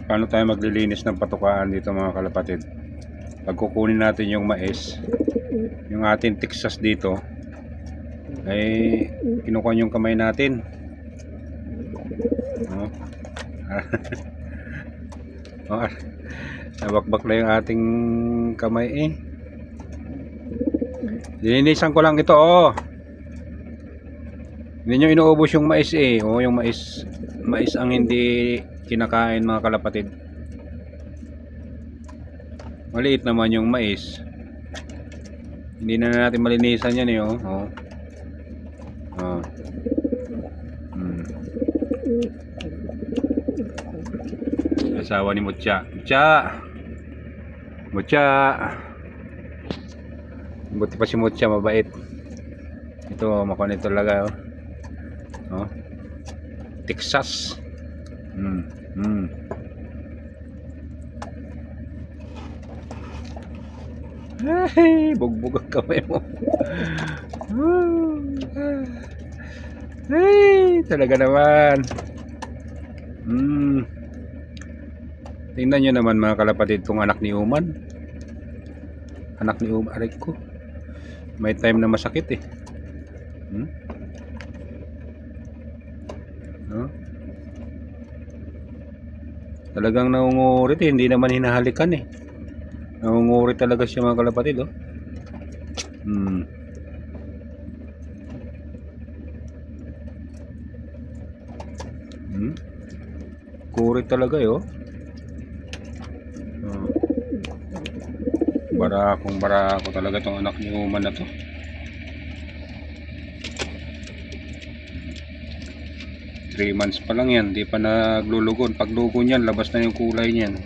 Paano tayo maglilinis ng patukaan dito mga kalapatid? Pag kukunin natin yung mais, yung ating Texas dito, ay kinukuha yung kamay natin. Nabakbak na yung ating kamay eh. Linisan ko lang ito Hindi nyo inuubos yung mais eh. Yung mais ang hindi kinakain mga kalapatid. Maliit naman yung mais. Hindi na natin malinisan yan eh Asawa ni Mucha. Buti pa si Mucha, mabait. Ito, makuha talaga Texas. Ay, bugbog ang kamay mo. Ay, talaga naman. Tingnan nyo naman mga kalapatid kung anak ni Uman. Aray ko. May time na masakit eh. Talagang nangungurit eh. Hindi naman hinahalikan eh. Nangungurit talaga siya mga kalapatid Kurit talaga Barako talaga tong anak ni Uman na to. Three months pa lang yan, di pa naglulugon. Pag lugo niyan, labas na yung kulay niyan.